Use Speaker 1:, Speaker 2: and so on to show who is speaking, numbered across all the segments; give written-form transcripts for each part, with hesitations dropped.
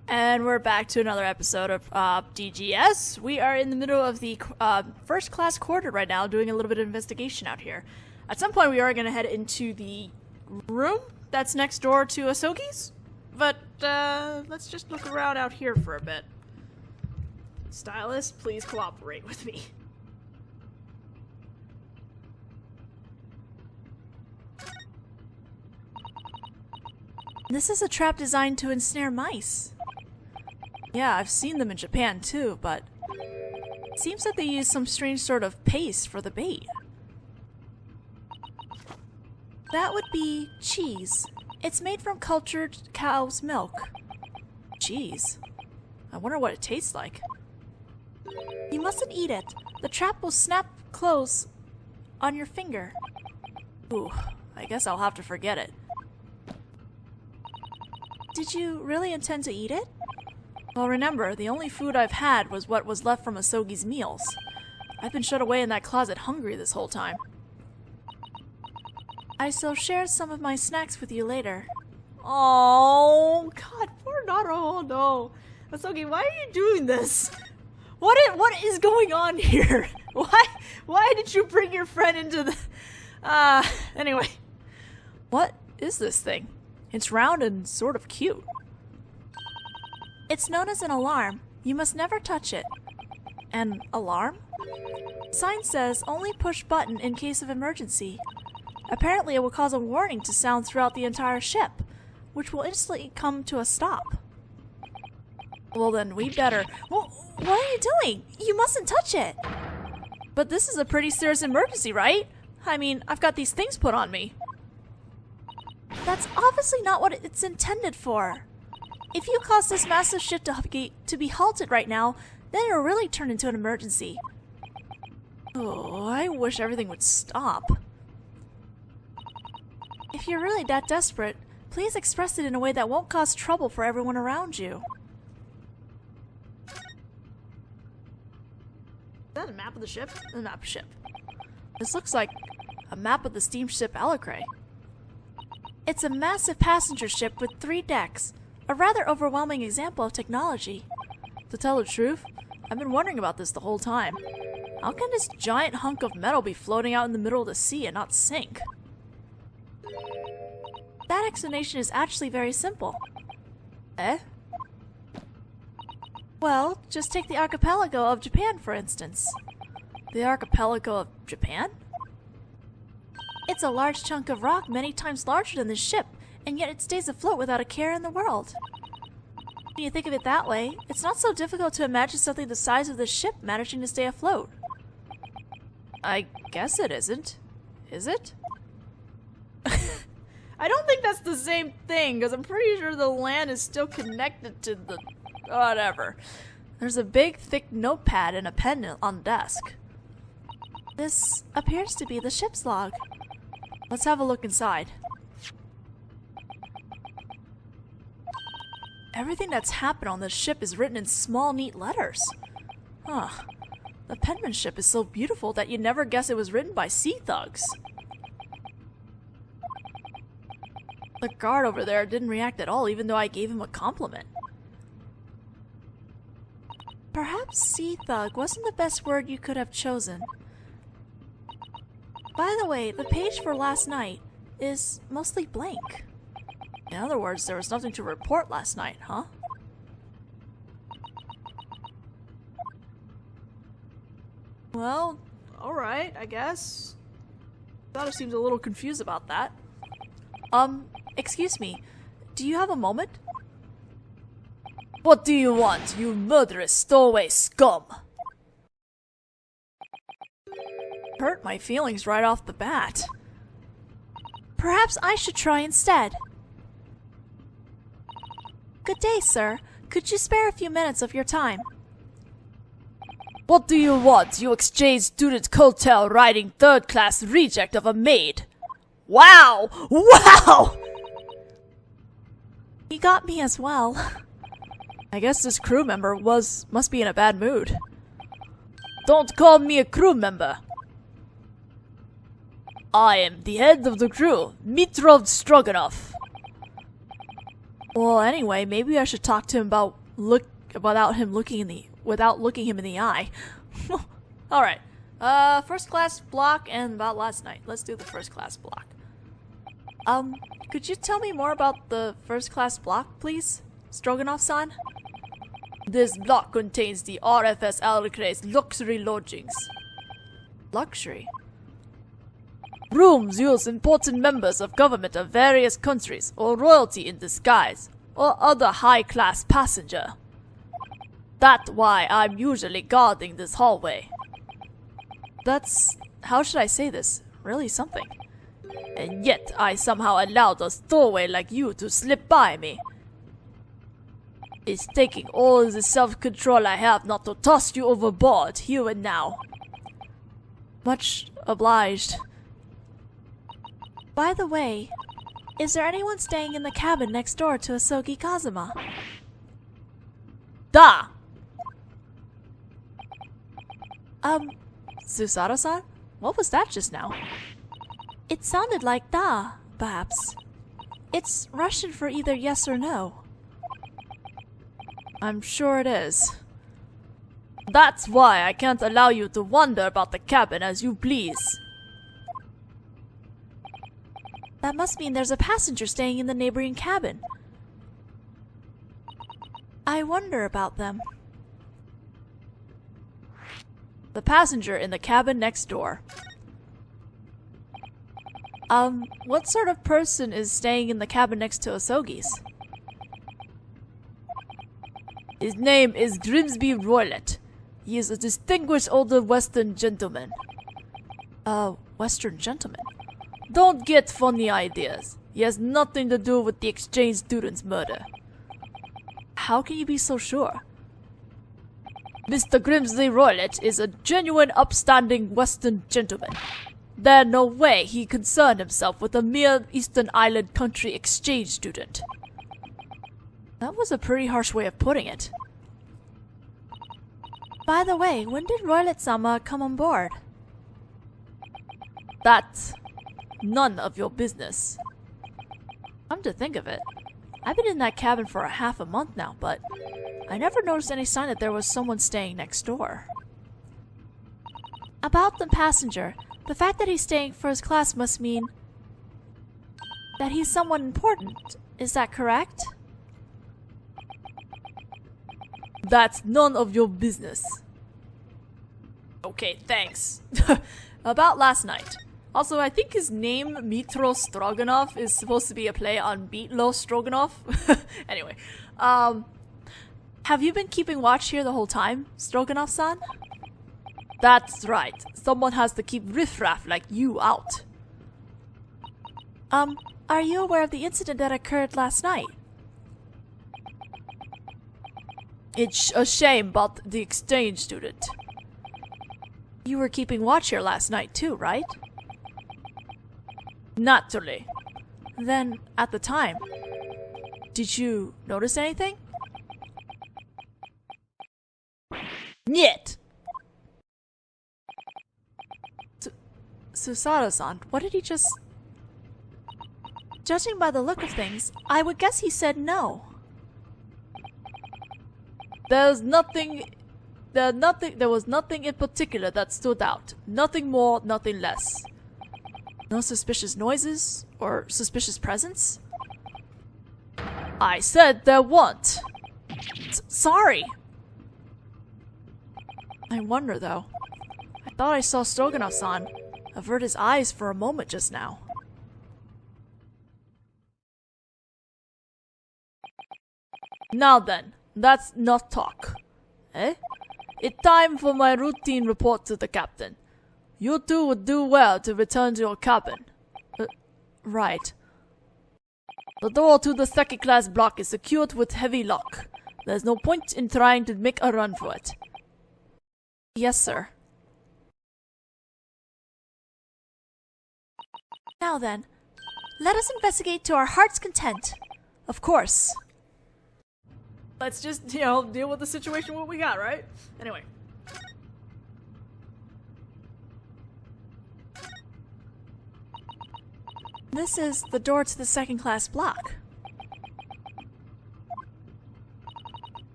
Speaker 1: And we're back to another episode of DGS. We are in the middle of the first class quarter right now, doing a little bit of investigation out here. At some point we are going to head into the room that's next door to Asogi's, but let's just look around out here for a bit. Stylist, please cooperate with me. This is a trap designed to ensnare mice. Yeah, I've seen them in Japan too, but it seems that they use some strange sort of paste for the bait. That would be cheese. It's made from cultured cow's milk. Cheese? I wonder what it tastes like. You mustn't eat it. The trap will snap close on your finger. Ooh, I guess I'll have to forget it. Did you really intend to eat it? Well, remember, the only food I've had was what was left from Asogi's meals. I've been shut away in that closet hungry this whole time. I shall share some of my snacks with you later. Oh, God, poor Naro, no. Asogi, why are you doing this? What is going on here? Why did you bring your friend into the... Anyway. What is this thing? It's round and sort of cute. It's known as an alarm. You must never touch it. An alarm? Sign says only push button in case of emergency. Apparently it will cause a warning to sound throughout the entire ship, which will instantly come to a stop. Well then, we better... Well, what are you doing? You mustn't touch it! But this is a pretty serious emergency, right? I mean, I've got these things put on me. That's obviously not what it's intended for. If you cause this massive ship to be halted right now, then it'll really turn into an emergency. Oh, I wish everything would stop. If you're really that desperate, please express it in a way that won't cause trouble for everyone around you. Is that a map of the ship? A map of the ship. This looks like a map of the steamship Alacre. It's a massive passenger ship with 3 decks. A rather overwhelming example of technology. To tell the truth, I've been wondering about this the whole time. How can this giant hunk of metal be floating out in the middle of the sea and not sink? That explanation is actually very simple. Eh? Well, just take the archipelago of Japan, for instance. The archipelago of Japan? It's a large chunk of rock many times larger than this ship, and yet it stays afloat without a care in the world. When you think of it that way, it's not so difficult to imagine something the size of this ship managing to stay afloat. I guess it isn't. Is it? I don't think that's the same thing, because I'm pretty sure the land is still connected to the... whatever. There's a big, thick notepad and a pen on the desk. This appears to be the ship's log. Let's have a look inside. Everything that's happened on this ship is written in small, neat letters. Huh. The penmanship is so beautiful that you'd never guess it was written by sea thugs. The guard over there didn't react at all, even though I gave him a compliment. Perhaps sea thug wasn't the best word you could have chosen. By the way, the page for last night is mostly blank. In other words, there was nothing to report last night, huh? Well, alright, I guess. Thought seems a little confused about that. Excuse me, do you have a moment? What do you want, you murderous stowaway scum? Hurt my feelings right off the bat. Perhaps I should try instead. Good day, sir. Could you spare a few minutes of your time? What do you want, you exchange student coattail riding third-class reject of a maid? Wow! Wow! You got me as well. I guess this crew member must be in a bad mood. Don't call me a crew member. I am the head of the crew, Mitrov Stroganov. Well, anyway, maybe I should talk to him without looking him in the eye. Alright. First class block and about last night. Let's do the first class block. Could you tell me more about the first class block, please? Stroganoff-san? This block contains the RFS Alcre's luxury lodgings. Luxury? Rooms use important members of government of various countries, or royalty in disguise, or other high-class passenger. That's why I'm usually guarding this hallway. That's, how should I say this, really something. And yet I somehow allowed a stowaway like you to slip by me. It's taking all the self-control I have not to toss you overboard here and now. Much obliged. By the way, is there anyone staying in the cabin next door to Asogi Kazuma? Da! Susato-san? What was that just now? It sounded like da, perhaps. It's Russian for either yes or no. I'm sure it is. That's why I can't allow you to wander about the cabin as you please. That must mean there's a passenger staying in the neighboring cabin. I wonder about them. The passenger in the cabin next door. What sort of person is staying in the cabin next to Asogi's? His name is Grimsby Roylett. He is a distinguished older Western gentleman. Western gentleman? Don't get funny ideas. He has nothing to do with the exchange student's murder. How can you be so sure? Mr. Grimsby Roylett is a genuine upstanding Western gentleman. There's no way he concerned himself with a mere Eastern Island country exchange student. That was a pretty harsh way of putting it. By the way, when did Roylett-sama come on board? That's none of your business. Come to think of it, I've been in that cabin for half a month now, but I never noticed any sign that there was someone staying next door. About the passenger, the fact that he's staying first class must mean that he's someone important. Is that correct? That's none of your business. Okay, thanks. About last night. Also, I think his name, Mitro Stroganov, is supposed to be a play on Meatloaf Stroganoff. Anyway, have you been keeping watch here the whole time, Stroganoff-san? That's right. Someone has to keep riffraff like you out. Are you aware of the incident that occurred last night? It's a shame about the exchange student. You were keeping watch here last night too, right? Naturally. Then, at the time, did you notice anything? Niet! Susato-san, what did he just... Judging by the look of things, I would guess he said no. There was nothing in particular that stood out. Nothing more, nothing less. No suspicious noises or suspicious presence? I said there weren't. Sorry. I wonder though. I thought I saw Stroganoff-san avert his eyes for a moment just now. Now then, that's not talk. Eh? It's time for my routine report to the captain. You two would do well to return to your cabin. Right. The door to the second class block is secured with heavy lock. There's no point in trying to make a run for it. Yes, sir. Now then, let us investigate to our heart's content. Of course. Let's just, deal with the situation what we got, right? Anyway. This is the door to the second class block.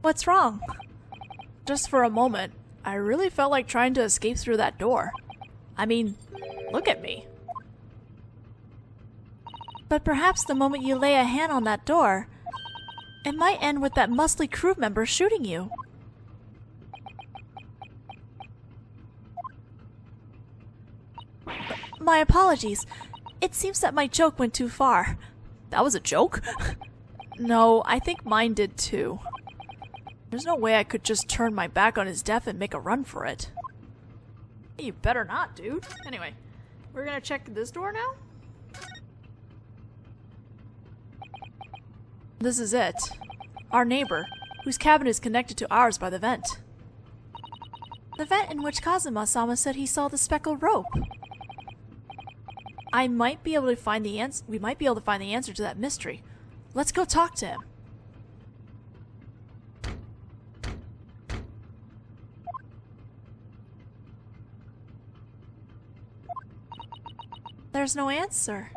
Speaker 1: What's wrong? Just for a moment, I really felt like trying to escape through that door. I mean, look at me. But perhaps the moment you lay a hand on that door, it might end with that muscly crew member shooting you. My apologies. It seems that my joke went too far. That was a joke? No, I think mine did too. There's no way I could just turn my back on his death and make a run for it. You better not, dude. Anyway, we're gonna check this door now? This is it. Our neighbor, whose cabin is connected to ours by the vent. The vent in which Kazuma-sama said he saw the speckled rope. We might be able to find the answer to that mystery. Let's go talk to him. There's no answer.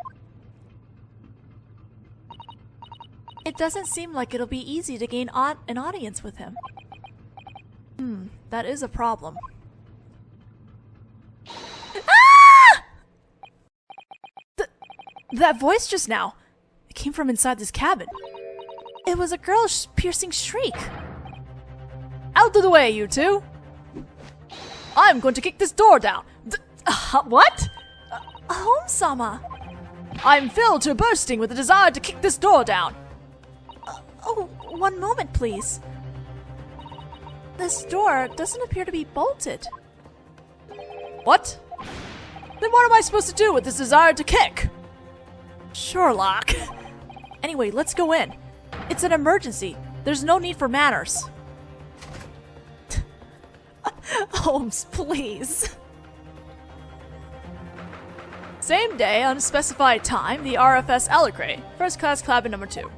Speaker 1: It doesn't seem like it'll be easy to gain an audience with him. That is a problem. Ah! That voice just now, it came from inside this cabin. It was a girl's piercing shriek. Out of the way, you two! I'm going to kick this door down. What? Home-sama! I'm filled to bursting with the desire to kick this door down. Oh, one moment, please. This door doesn't appear to be bolted. What? Then what am I supposed to do with this desire to kick? Sherlock. Anyway, let's go in. It's an emergency. There's no need for manners. Holmes, please. Same day, unspecified time, the RFS Alecray, first class cabin number 2.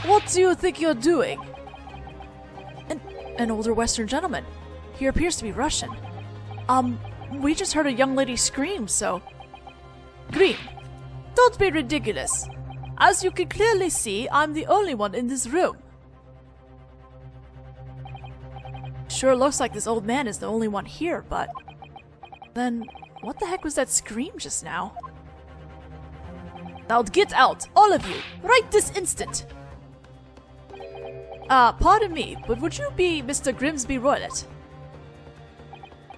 Speaker 1: What do you think you're doing? An older Western gentleman. He appears to be Russian. We just heard a young lady scream, so... Green, don't be ridiculous. As you can clearly see, I'm the only one in this room. Sure looks like this old man is the only one here, but... Then, what the heck was that scream just now? Now get out, all of you, right this instant! Pardon me, but would you be Mr. Grimsby Roylott?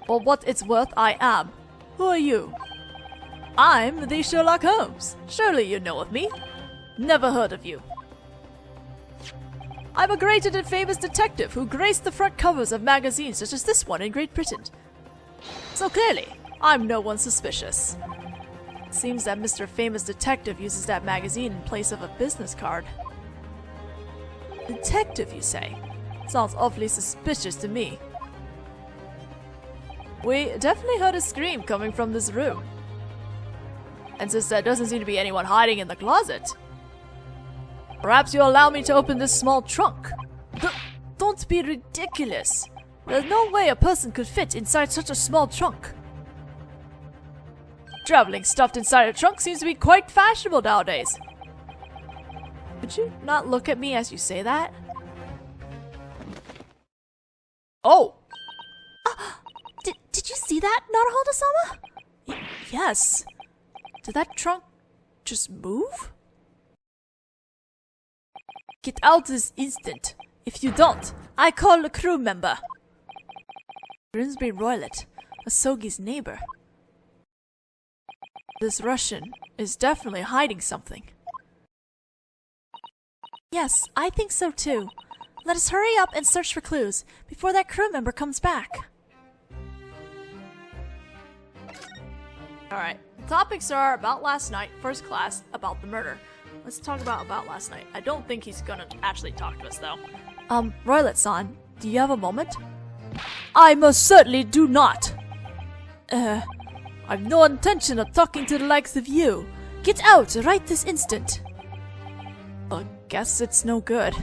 Speaker 1: For what it's worth, I am. Who are you? I'm the Sherlock Holmes. Surely you know of me. Never heard of you. I'm a great and famous detective who graced the front covers of magazines such as this one in Great Britain. So clearly, I'm no one suspicious. It seems that Mr. Famous Detective uses that magazine in place of a business card. Detective, you say? Sounds awfully suspicious to me. We definitely heard a scream coming from this room. And since there doesn't seem to be anyone hiding in the closet, perhaps you'll allow me to open this small trunk. Don't be ridiculous. There's no way a person could fit inside such a small trunk. Traveling stuffed inside a trunk seems to be quite fashionable nowadays. Would you not look at me as you say that? Oh! Did you see that, Naruhodo-sama? Yes. Did that trunk just move? Get out this instant. If you don't, I call a crew member. Grimsby Roylott, Asogi's neighbor. This Russian is definitely hiding something. Yes, I think so too. Let us hurry up and search for clues before that crew member comes back. Alright, topics are about last night, first class, about the murder. Let's talk about last night. I don't think he's gonna actually talk to us though. Roylott-san, do you have a moment? I most certainly do not! I've no intention of talking to the likes of you. Get out right this instant! Guess it's no good.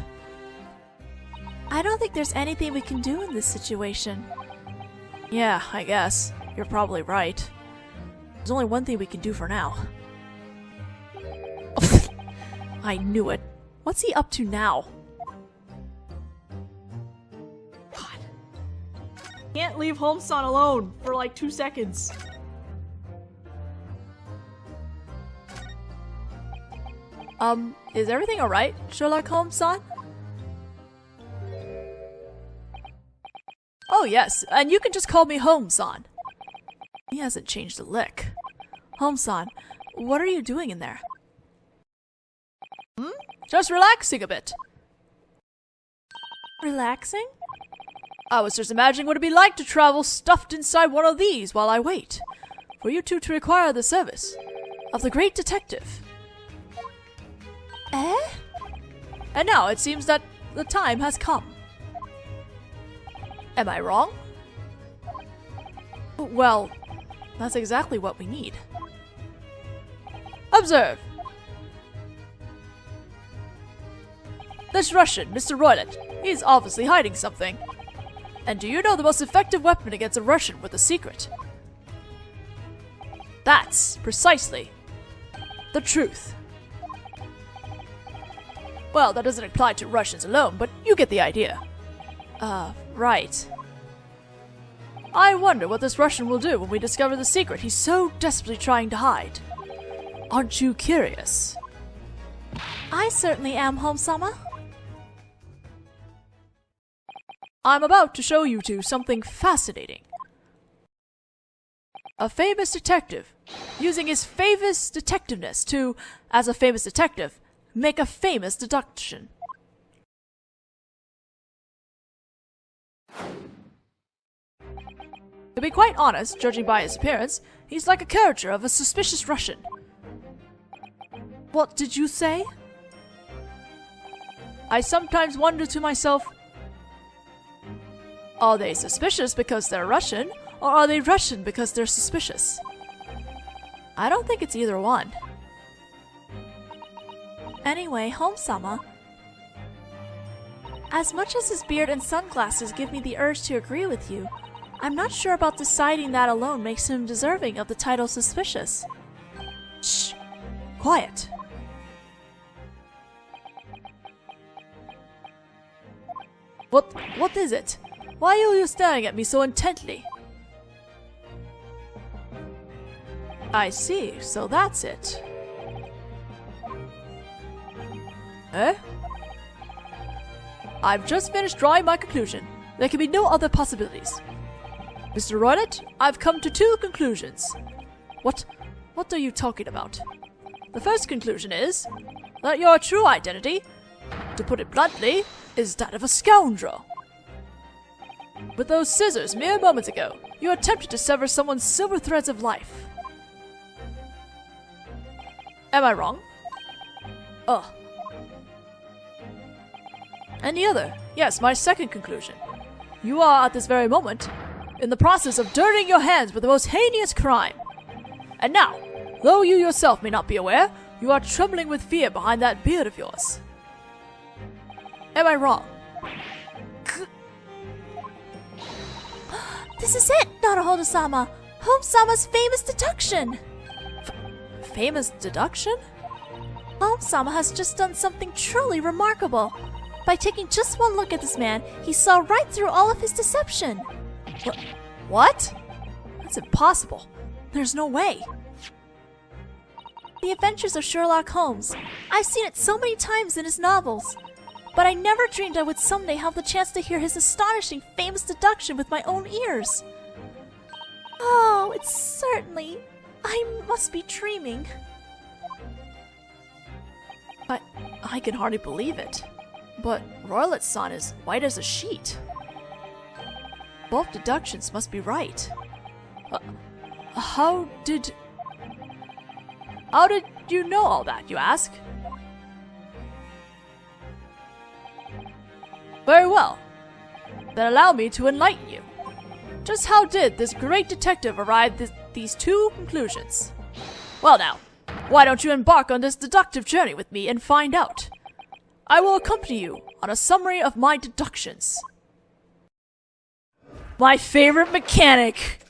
Speaker 1: I don't think there's anything we can do in this situation. Yeah, I guess. You're probably right. There's only one thing we can do for now. I knew it. What's he up to now? God. Can't leave Holmes-san alone for like 2 seconds. Is everything alright, Sherlock Holmes-san? Oh yes, and you can just call me Holmes-san. He hasn't changed a lick. Holmes-san, what are you doing in there? Just relaxing a bit. Relaxing? I was just imagining what it'd be like to travel stuffed inside one of these while I wait for you two to require the service of the great detective. Eh? And now it seems that the time has come. Am I wrong? Well, that's exactly what we need. Observe! This Russian, Mr. Roylett, he's obviously hiding something. And do you know the most effective weapon against a Russian with a secret? That's precisely the truth. Well, that doesn't apply to Russians alone, but you get the idea. Right. I wonder what this Russian will do when we discover the secret he's so desperately trying to hide. Aren't you curious? I certainly am, Holmes-sama. I'm about to show you two something fascinating. A famous detective, using his famous detectiveness to, as a famous detective, make a famous deduction. To be quite honest, judging by his appearance, he's like a character of a suspicious Russian. What did you say? I sometimes wonder to myself, are they suspicious because they're Russian, or are they Russian because they're suspicious? I don't think it's either one. Anyway, Holmes-sama, as much as his beard and sunglasses give me the urge to agree with you, I'm not sure about deciding that alone makes him deserving of the title suspicious. Shh! Quiet! What is it? Why are you staring at me so intently? I see, so that's it. Eh? I've just finished drawing my conclusion. There can be no other possibilities. Mr. Roylett, I've come to 2 conclusions. What are you talking about? The first conclusion is that your true identity, to put it bluntly, is that of a scoundrel. With those scissors mere moments ago, you attempted to sever someone's silver threads of life. Am I wrong? Ugh. And the other, yes, my second conclusion. You are, at this very moment, in the process of dirtying your hands with the most heinous crime. And now, though you yourself may not be aware, you are trembling with fear behind that beard of yours. Am I wrong? This is it, Naruhodo-sama! Holmes-sama's famous deduction! Famous deduction? Holmes-sama has just done something truly remarkable. By taking just one look at this man, he saw right through all of his deception. What? That's impossible. There's no way. The Adventures of Sherlock Holmes. I've seen it so many times in his novels. But I never dreamed I would someday have the chance to hear his astonishing famous deduction with my own ears. Oh, it's certainly... I must be dreaming. I can hardly believe it. But Roylett-san is white as a sheet. Both deductions must be right. How did you know all that, you ask? Very well. Then allow me to enlighten you. Just how did this great detective arrive at these 2 conclusions? Well now, why don't you embark on this deductive journey with me and find out? I will accompany you on a summary of my deductions. My favorite mechanic!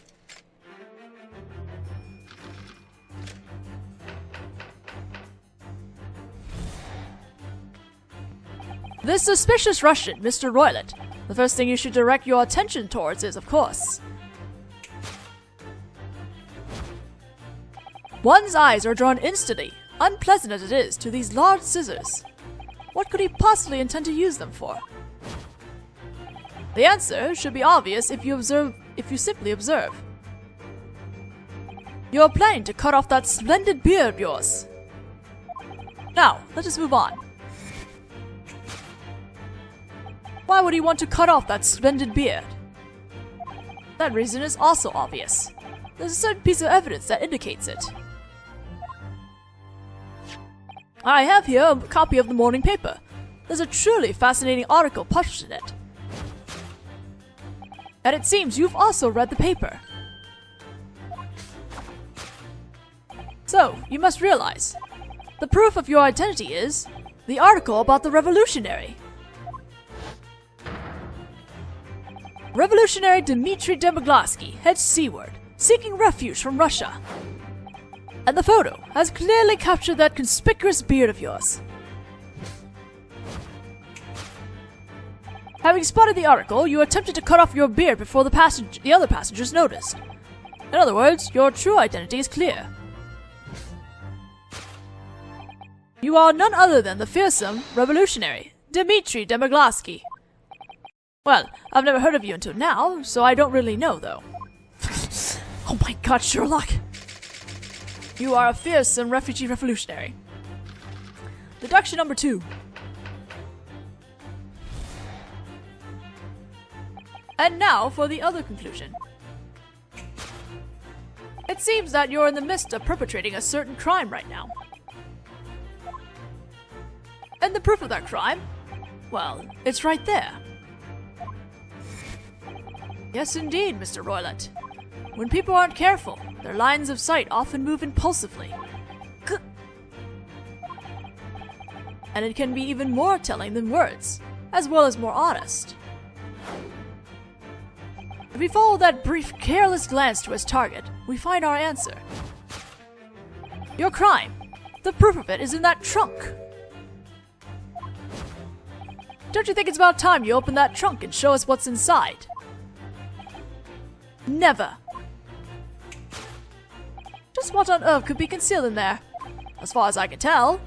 Speaker 1: This suspicious Russian, Mr. Roylett. The first thing you should direct your attention towards is, of course, one's eyes are drawn instantly, unpleasant as it is, to these large scissors. What could he possibly intend to use them for? The answer should be obvious if you simply observe. You're planning to cut off that splendid beard of yours. Now, let us move on. Why would he want to cut off that splendid beard? That reason is also obvious. There's a certain piece of evidence that indicates it. I have here a copy of the morning paper. There's a truly fascinating article published in it. And it seems you've also read the paper. So, you must realize, the proof of your identity is the article about the revolutionary. Revolutionary Dmitry Demoglatsky heads seaward, seeking refuge from Russia. And the photo has clearly captured that conspicuous beard of yours. Having spotted the article, you attempted to cut off your beard before the other passengers noticed. In other words, your true identity is clear. You are none other than the fearsome revolutionary, Dmitry Demoglatsky. Well, I've never heard of you until now, so I don't really know, though. Oh my god, Sherlock! You are a fearsome refugee revolutionary. Deduction number 2. And now for the other conclusion. It seems that you're in the midst of perpetrating a certain crime right now. And the proof of that crime? Well, it's right there. Yes, indeed, Mr. Roylett. When people aren't careful, their lines of sight often move impulsively. And it can be even more telling than words, as well as more honest. If we follow that brief, careless glance to its target, we find our answer. Your crime. The proof of it is in that trunk. Don't you think it's about time you open that trunk and show us what's inside? Never. Just what on earth could be concealed in there? As far as I can tell.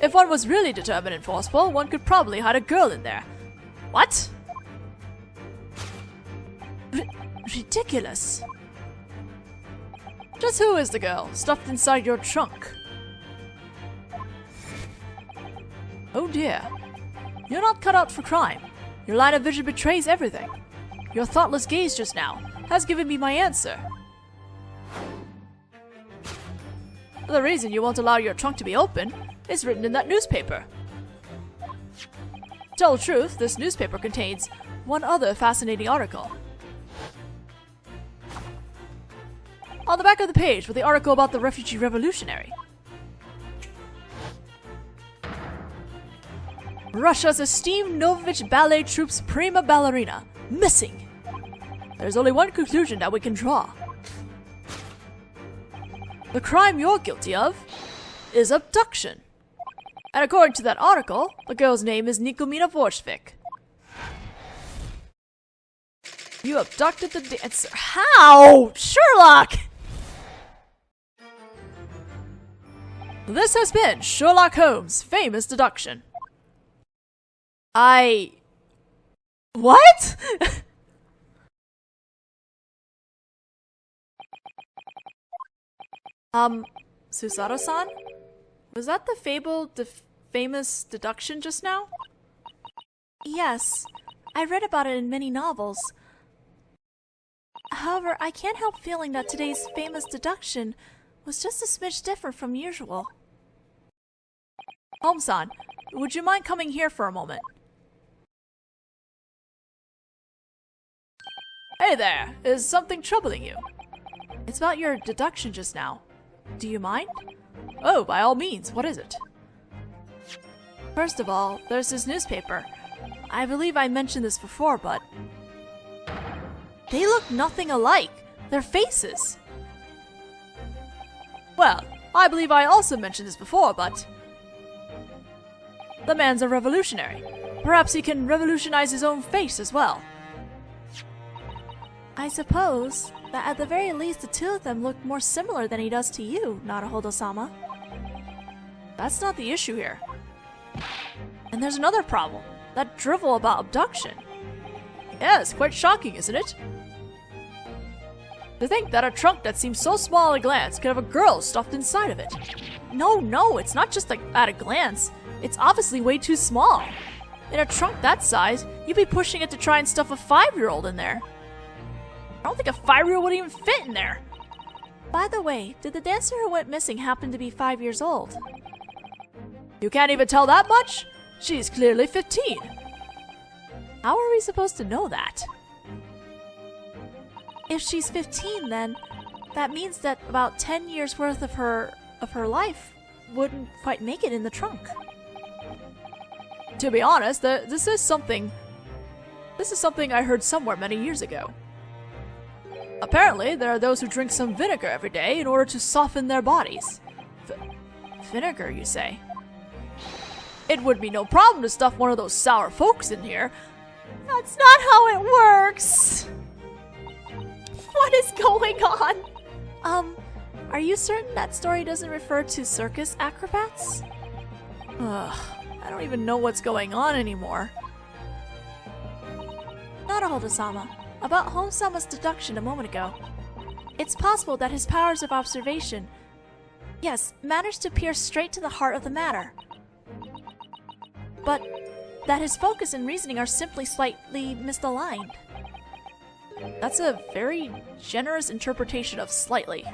Speaker 1: If one was really determined and forceful, one could probably hide a girl in there. What? Ridiculous. Just who is the girl stuffed inside your trunk? Oh dear. You're not cut out for crime. Your line of vision betrays everything. Your thoughtless gaze just now has given me my answer. The reason you won't allow your trunk to be open is written in that newspaper. To tell the truth, this newspaper contains one other fascinating article. On the back of the page with the article about the refugee revolutionary. Russia's esteemed Novovich ballet troupe's prima ballerina, missing. There's only one conclusion that we can draw. The crime you're guilty of is abduction. And according to that article, the girl's name is Nikomina Vorshvik. You abducted the dancer. How? Sherlock! This has been Sherlock Holmes' famous deduction. What? Susato-san? Was that the famous deduction just now? Yes, I read about it in many novels. However, I can't help feeling that today's famous deduction was just a smidge different from usual. Holmes-san, would you mind coming here for a moment? Hey there, is something troubling you? It's about your deduction just now. Do you mind? Oh, by all means, what is it? First of all, there's this newspaper. I believe I mentioned this before, but they look nothing alike. Their faces. Well, I believe I also mentioned this before, but The man's a revolutionary. Perhaps he can revolutionize his own face as well. I suppose that at the very least the two of them look more similar than he does to you, Naruhodo-sama. That's not the issue here. And there's another problem. That drivel about abduction. Yeah, it's quite shocking, isn't it? To think that a trunk that seems so small at a glance could have a girl stuffed inside of it. No, it's not just like at a glance. It's obviously way too small. In a trunk that size, you'd be pushing it to try and stuff a 5-year-old in there. I don't think a 5-year-old would even fit in there. By the way, did the dancer who went missing happen to be 5 years old? You can't even tell that much? She's clearly 15. How are we supposed to know that? If she's 15, then that means that about 10 years worth of her life wouldn't quite make it in the trunk. To be honest, this is something I heard somewhere many years ago. Apparently, there are those who drink some vinegar every day in order to soften their bodies. Vinegar, you say? It would be no problem to stuff one of those sour folks in here. That's not how it works! What is going on? Are you certain that story doesn't refer to circus acrobats? Ugh, I don't even know what's going on anymore. Naruhodo-sama, about Home-sama's deduction a moment ago. It's possible that his powers of observation, yes, managed to pierce straight to the heart of the matter. But that his focus and reasoning are simply slightly misaligned. That's a very generous interpretation of slightly.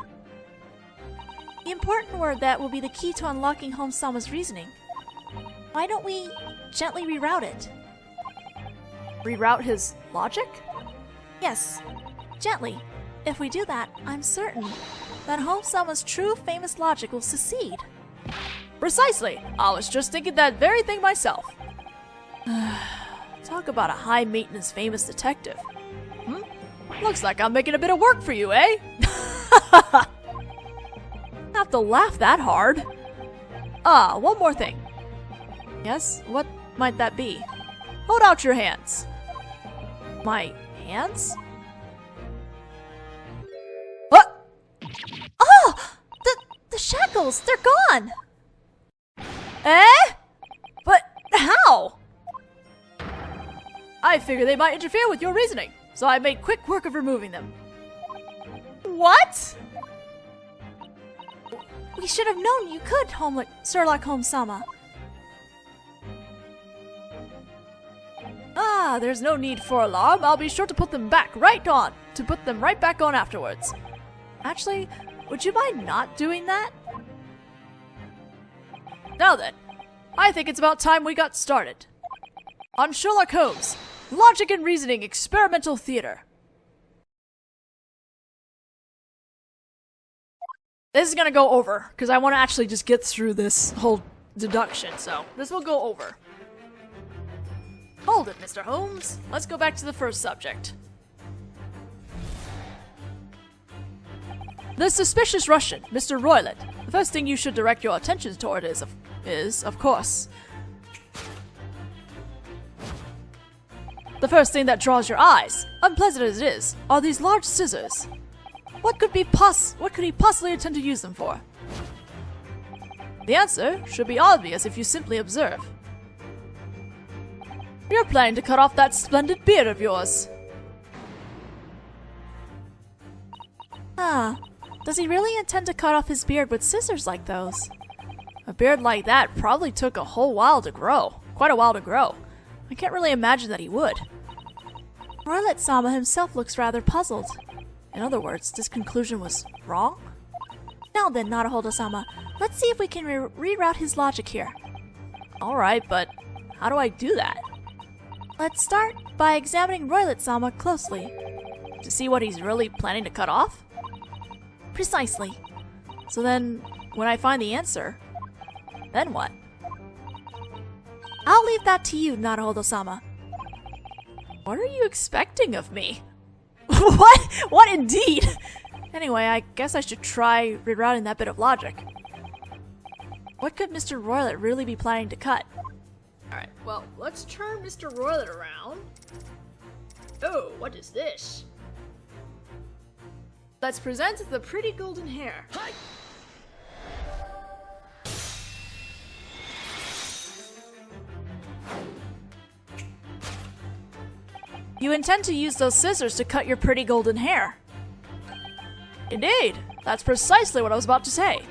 Speaker 1: The important word that will be the key to unlocking Home-sama's reasoning. Why don't we gently reroute it? Reroute his logic? Yes, gently. If we do that, I'm certain that Home-sama's true famous logic will succeed. Precisely! I was just thinking that very thing myself. Talk about a high-maintenance famous detective. Looks like I'm making a bit of work for you, eh? Have to laugh that hard. One more thing. Yes, what might that be? Hold out your hands. My hands? What? Oh! The shackles! They're gone! Eh? But how? I figured they might interfere with your reasoning, so I made quick work of removing them. What? We should have known you could, Sherlock Holmes-sama. There's no need for alarm. I'll be sure to put them right back on afterwards. Actually, would you mind not doing that? Now then, I think it's about time we got started. On Sherlock Holmes, Logic and Reasoning Experimental Theater. This is gonna go over, because I want to actually just get through this whole deduction, so this will go over. Hold it, Mr. Holmes. Let's go back to the first subject. The suspicious Russian, Mr. Roylett. The first thing you should direct your attention toward is, of course, the first thing that draws your eyes, unpleasant as it is, are these large scissors. What could he possibly intend to use them for? The answer should be obvious if you simply observe. You're planning to cut off that splendid beard of yours. Does he really intend to cut off his beard with scissors like those? A beard like that probably took a whole while to grow. Quite a while to grow. I can't really imagine that he would. Roylett-sama himself looks rather puzzled. In other words, this conclusion was wrong? Now then, Naruhodo-sama, let's see if we can reroute his logic here. Alright, but how do I do that? Let's start by examining Roylett-sama closely. To see what he's really planning to cut off? Precisely. So then, when I find the answer, then what? I'll leave that to you, Naruhodo-sama. What are you expecting of me? What? What indeed? Anyway, I guess I should try rerouting that bit of logic. What could Mr. Roylett really be planning to cut? Well, let's turn Mr. Roilet around. Oh, what is this? Let's present the pretty golden hair. Hi. You intend to use those scissors to cut your pretty golden hair. Indeed, that's precisely what I was about to say.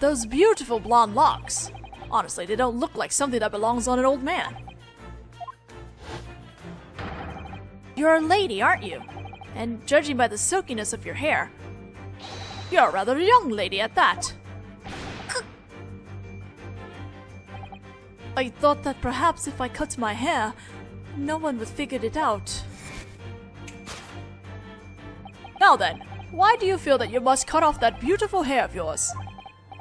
Speaker 1: Those beautiful blonde locks. Honestly, they don't look like something that belongs on an old man. You're a lady, aren't you? And judging by the silkiness of your hair, you're a rather young lady at that. I thought that perhaps if I cut my hair, no one would figure it out. Now then, why do you feel that you must cut off that beautiful hair of yours?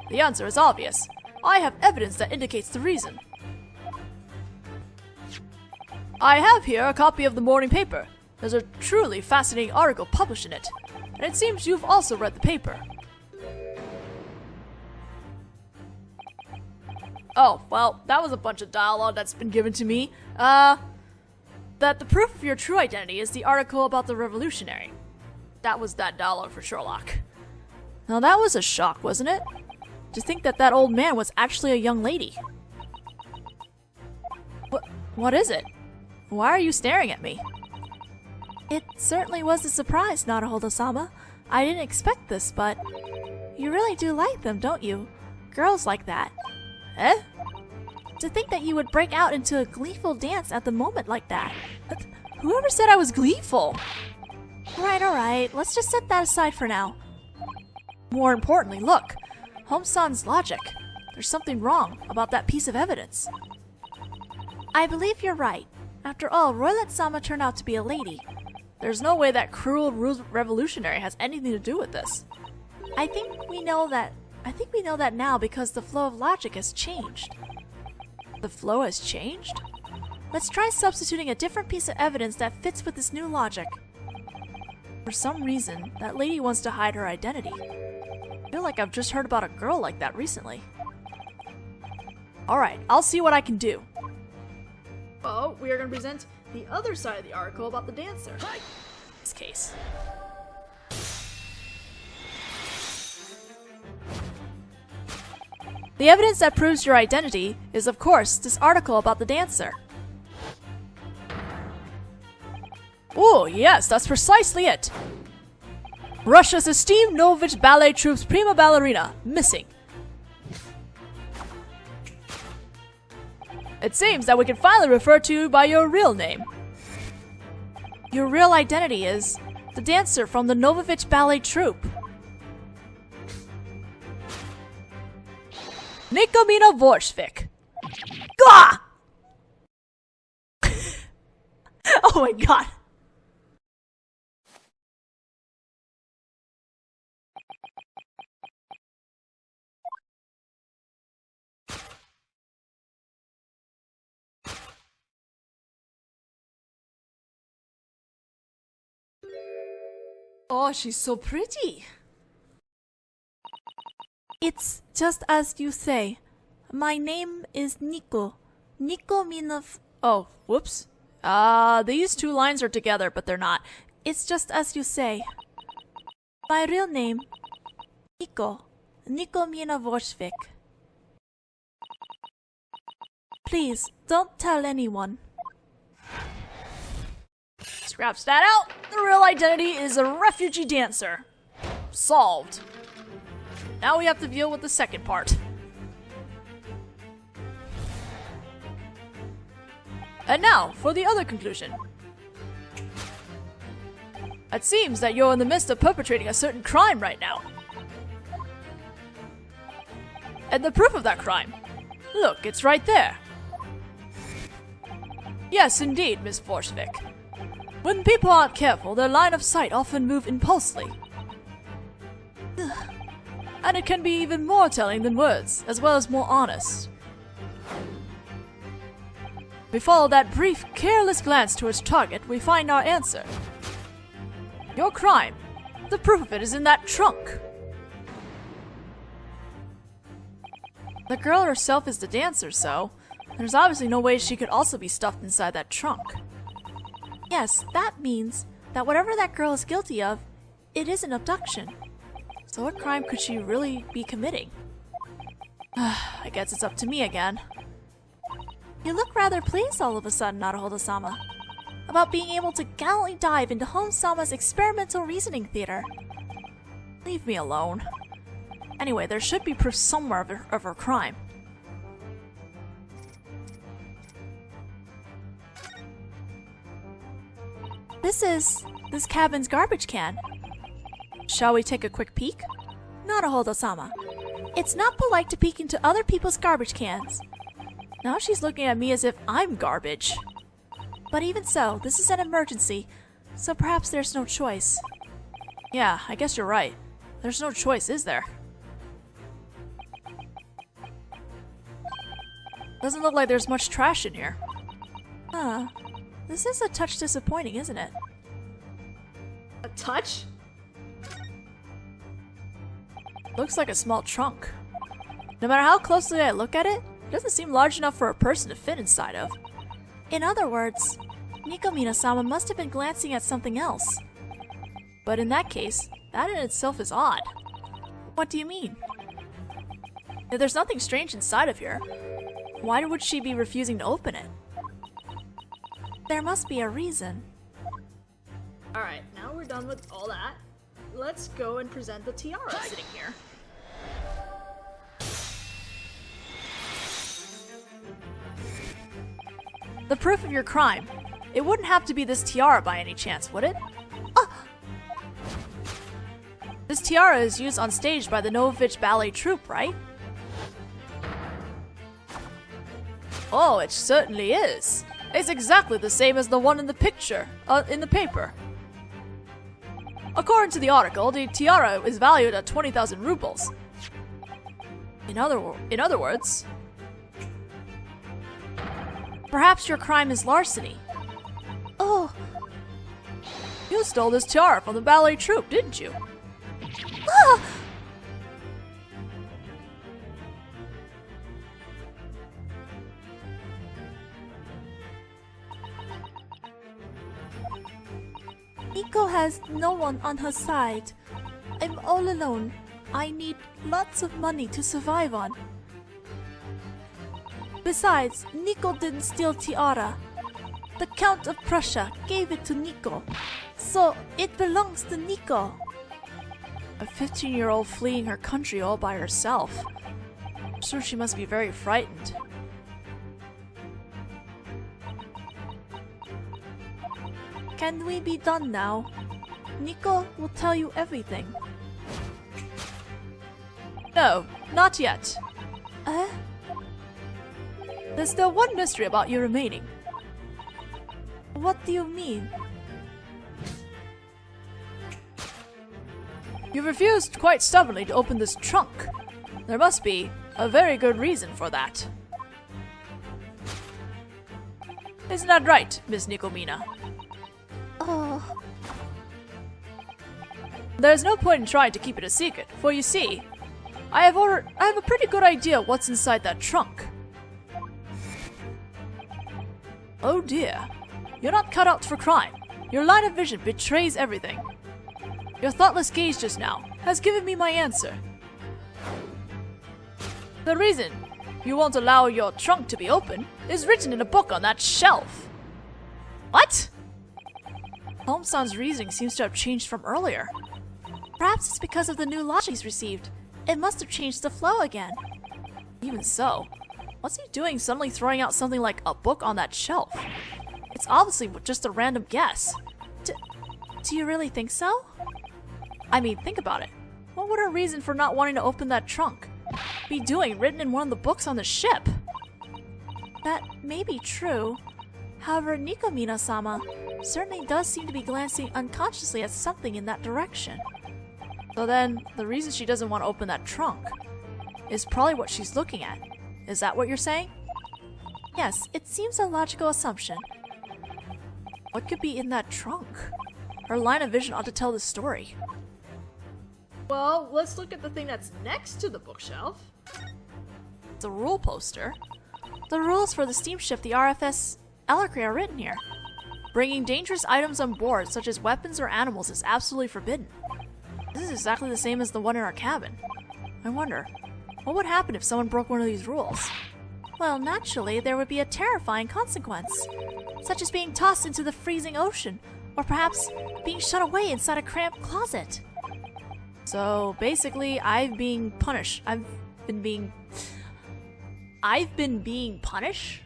Speaker 1: The answer is obvious. I have evidence that indicates the reason. I have here a copy of the morning paper. There's a truly fascinating article published in it, and it seems you've also read the paper. Oh, well, that was a bunch of dialogue that's been given to me. That the proof of your true identity is the article about the revolutionary. That was that dialogue for Sherlock. Now that was a shock, wasn't it? To think that that old man was actually a young lady. What is it? Why are you staring at me? It certainly was a surprise, Naruhodo-sama. I didn't expect this, but you really do like them, don't you? Girls like that. Eh? To think that you would break out into a gleeful dance at the moment like that. Whoever said I was gleeful? Alright, let's just set that aside for now. More importantly, look. Homesan's logic. There's something wrong about that piece of evidence. I believe you're right. After all, Roilet-sama turned out to be a lady. There's no way that cruel revolutionary has anything to do with this. I think we know that now because the flow of logic has changed. The flow has changed? Let's try substituting a different piece of evidence that fits with this new logic. For some reason, that lady wants to hide her identity. I feel like I've just heard about a girl like that recently. Alright, I'll see what I can do. Oh, we are going to present the other side of the article about the dancer. Hi. This case. The evidence that proves your identity is, of course, this article about the dancer. Oh, yes, that's precisely it. Russia's esteemed Novovich Ballet Troupe's prima ballerina, missing. It seems that we can finally refer to you by your real name. Your real identity is the dancer from the Novovich Ballet Troupe. Nikomina Vorshvik. Gah! Oh my god. Oh, she's so pretty. It's just as you say. My name is Nico. Nikomina. Oh, whoops. These two lines are together, but they're not. It's just as you say. My real name, Nikomina Vorshvik. Please, don't tell anyone. Scraps that out. The real identity is a refugee dancer. Solved. Now we have to deal with the second part. And now, for the other conclusion. It seems that you're in the midst of perpetrating a certain crime right now. And the proof of that crime. Look, it's right there. Yes, indeed, Miss Vorshvik. When people aren't careful, their line of sight often move impulsively. And it can be even more telling than words, as well as more honest. We follow that brief, careless glance towards target, we find our answer. Your crime. The proof of it is in that trunk. The girl herself is the dancer, so there's obviously no way she could also be stuffed inside that trunk. Yes, that means that whatever that girl is guilty of, it is an abduction. So what crime could she really be committing? I guess it's up to me again. You look rather pleased all of a sudden, Naruhodo-sama, about being able to gallantly dive into Home-sama's experimental reasoning theater. Leave me alone. Anyway, there should be proof somewhere of her crime. This cabin's garbage can. Shall we take a quick peek? Naruhodo-sama, it's not polite to peek into other people's garbage cans. Now she's looking at me as if I'm garbage. But even so, this is an emergency, so perhaps there's no choice. Yeah, I guess you're right. There's no choice, is there? Doesn't look like there's much trash in here. Huh. This is a touch disappointing, isn't it? A touch? Looks like a small trunk. No matter how closely I look at it, it doesn't seem large enough for a person to fit inside of. In other words, Nikomina-sama must have been glancing at something else. But in that case, that in itself is odd. What do you mean? If there's nothing strange inside of here, why would she be refusing to open it? There must be a reason.
Speaker 2: Alright, now we're done with all that. Let's go and present the tiara sitting here.
Speaker 1: The proof of your crime. It wouldn't have to be this tiara by any chance, would it? Ah! This tiara is used on stage by the Novovich Ballet Troupe, right? Oh, it certainly is. It's exactly the same as the one in the picture, in the paper. According to the article, the tiara is valued at 20,000 rubles. In other words, perhaps your crime is larceny. Oh, you stole this tiara from the ballet troupe, didn't you? Ah! Nico has no one on her side. I'm all alone. I need lots of money to survive on. Besides, Nico didn't steal tiara. The Count of Prussia gave it to Nico, so it belongs to Nico. A 15-year-old fleeing her country all by herself. I'm sure she must be very frightened. Can we be done now? Nico will tell you everything. No, not yet. There's still one mystery about you remaining. What do you mean? You refused quite stubbornly to open this trunk. There must be a very good reason for that. Isn't that right, Miss Nikomina? Oh. There's no point in trying to keep it a secret, for you see, I have a pretty good idea what's inside that trunk. Oh dear. You're not cut out for crime. Your line of vision betrays everything. Your thoughtless gaze just now has given me my answer. The reason you won't allow your trunk to be open is written in a book on that shelf. What? Holmes-san's reasoning seems to have changed from earlier. Perhaps it's because of the new logic he's received. It must have changed the flow again. Even so, what's he doing suddenly throwing out something like a book on that shelf? It's obviously just a random guess. Do you really think so? I mean, think about it. What would her reason for not wanting to open that trunk be doing written in one of the books on the ship? That may be true. However, Nikomina-sama certainly does seem to be glancing unconsciously at something in that direction. So then, the reason she doesn't want to open that trunk is probably what she's looking at. Is that what you're saying? Yes, it seems a logical assumption. What could be in that trunk? Her line of vision ought to tell the story.
Speaker 2: Well, let's look at the thing that's next to the bookshelf.
Speaker 1: It's a rule poster. The rules for the steamship, the RFS Elacre, are written here. Bringing dangerous items on board, such as weapons or animals, is absolutely forbidden. This is exactly the same as the one in our cabin. I wonder, what would happen if someone broke one of these rules? Well, naturally, there would be a terrifying consequence, such as being tossed into the freezing ocean, or perhaps being shut away inside a cramped closet. So, basically, I've been punished. I've been being punished?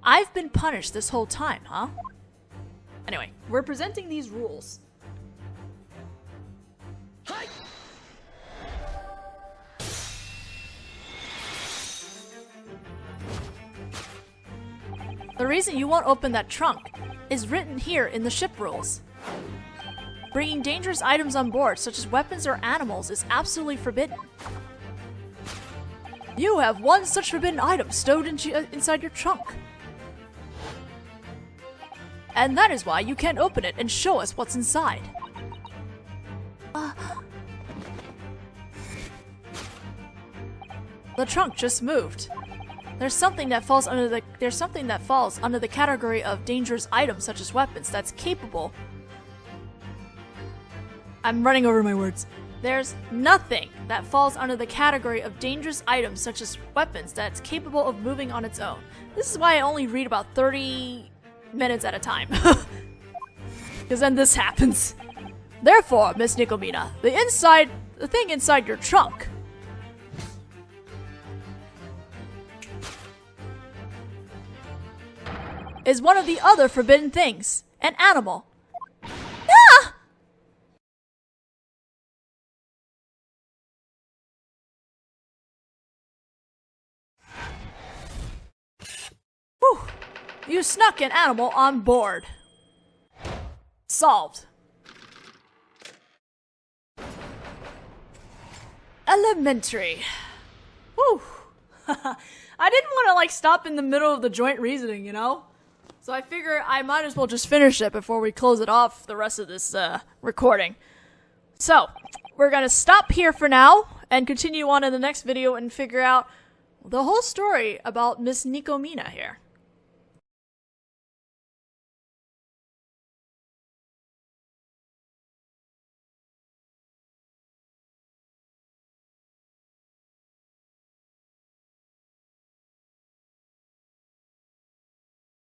Speaker 1: I've been punished this whole time, huh?
Speaker 2: Anyway, we're presenting these rules. Hi!
Speaker 1: The reason you won't open that trunk is written here in the ship rules. Bringing dangerous items on board, such as weapons or animals, is absolutely forbidden. You have one such forbidden item stowed inside your trunk. And that is why you can't open it and show us what's inside. The trunk just moved. There's something that falls under the category of dangerous items such as weapons that's capable. I'm running over my words. There's nothing that falls under the category of dangerous items such as weapons that's capable of moving on its own. This is why I only read about 30 minutes at a time. Because then this happens. Therefore, Miss Nicomina, the thing inside your trunk is one of the other forbidden things. An animal. Ah! Whew. You snuck an animal on board. Solved. Elementary. Whew. I didn't want to stop in the middle of the joint reasoning, you know? So I figure I might as well just finish it before we close it off the rest of this recording. So, we're gonna stop here for now and continue on in the next video and figure out the whole story about Miss Nicomina here.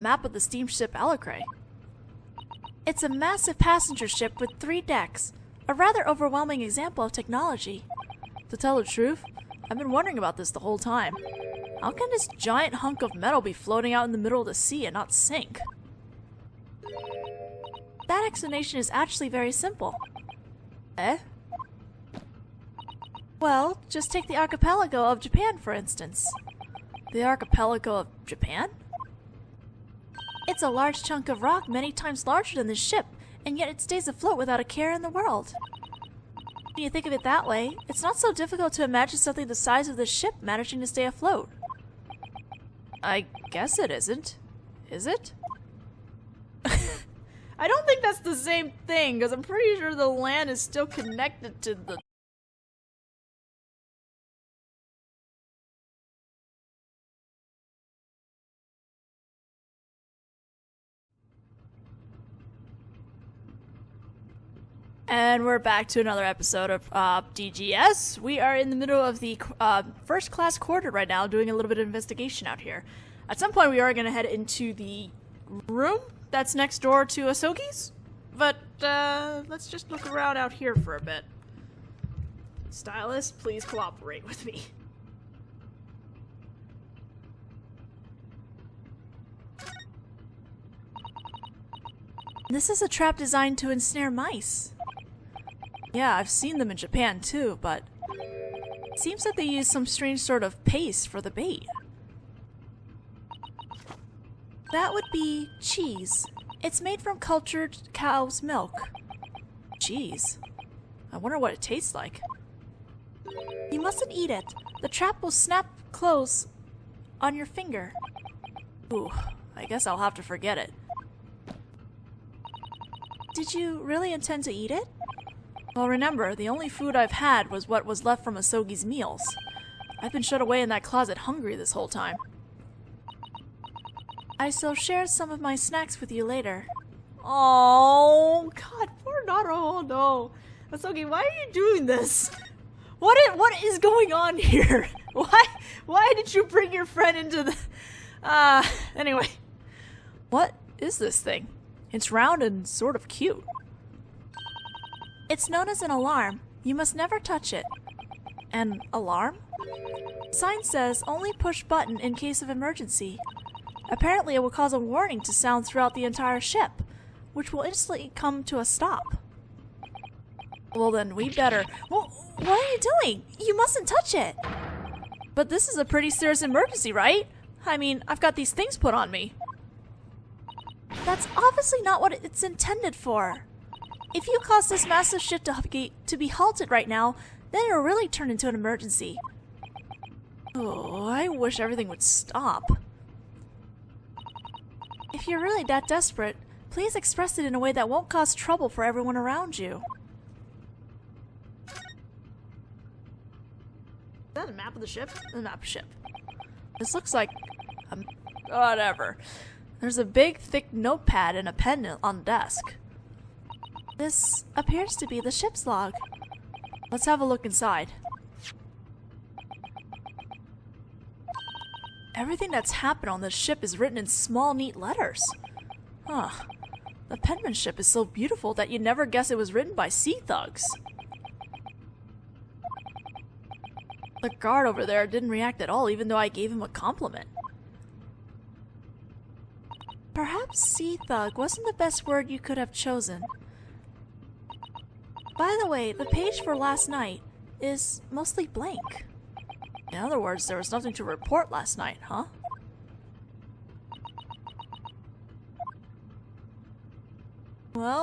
Speaker 1: Map of the steamship Elacre. It's a massive passenger ship with 3 decks, a rather overwhelming example of technology. To tell the truth, I've been wondering about this the whole time. How can this giant hunk of metal be floating out in the middle of the sea and not sink? That explanation is actually very simple. Eh? Well, just take the archipelago of Japan, for instance. The archipelago of Japan? It's a large chunk of rock many times larger than this ship, and yet it stays afloat without a care in the world. When you think of it that way, it's not so difficult to imagine something the size of this ship managing to stay afloat. I guess it isn't. Is it? I don't think that's the same thing, because I'm pretty sure the land is still connected to the... And we're back to another episode of DGS. We are in the middle of the first class quarter right now, doing a little bit of investigation out here. At some point we are going to head into the room that's next door to Asogi's, but let's just look around out here for a bit. Stylist, please cooperate with me. This is a trap designed to ensnare mice. Yeah, I've seen them in Japan too, but it seems that they use some strange sort of paste for the bait. That would be cheese. It's made from cultured cow's milk. Cheese? I wonder what it tastes like. You mustn't eat it. The trap will snap close on your finger. Ooh, I guess I'll have to forget it. Did you really intend to eat it? Well, remember, the only food I've had was what was left from Asogi's meals. I've been shut away in that closet hungry this whole time. I shall share some of my snacks with you later.
Speaker 2: Oh, God, poor Naruto. No. That's okay. Why are you doing this? What is going on here? Why did you bring your friend into the... Anyway.
Speaker 1: What is this thing? It's round and sort of cute. It's known as an alarm. You must never touch it. An alarm? Sign says only push button in case of emergency. Apparently it will cause a warning to sound throughout the entire ship, which will instantly come to a stop. Well then, we better...
Speaker 2: Well, what are you doing? You mustn't touch it.
Speaker 1: But this is a pretty serious emergency, right? I mean, I've got these things put on me.
Speaker 2: That's obviously not what it's intended for. If you cause this massive ship to be halted right now, then it'll really turn into an emergency.
Speaker 1: Oh, I wish everything would stop.
Speaker 2: If you're really that desperate, please express it in a way that won't cause trouble for everyone around you. Is that a map of the ship?
Speaker 1: The map of the ship. This looks like... whatever. There's a big, thick notepad and a pen on the desk.
Speaker 2: This appears to be the ship's log.
Speaker 1: Let's have a look inside. Everything that's happened on this ship is written in small, neat letters. Huh. The penmanship is so beautiful that you'd never guess it was written by sea thugs. The guard over there didn't react at all, even though I gave him a compliment.
Speaker 2: Perhaps sea thug wasn't the best word you could have chosen. By the way, the page for last night is mostly blank.
Speaker 1: In other words, there was nothing to report last night, huh? Well...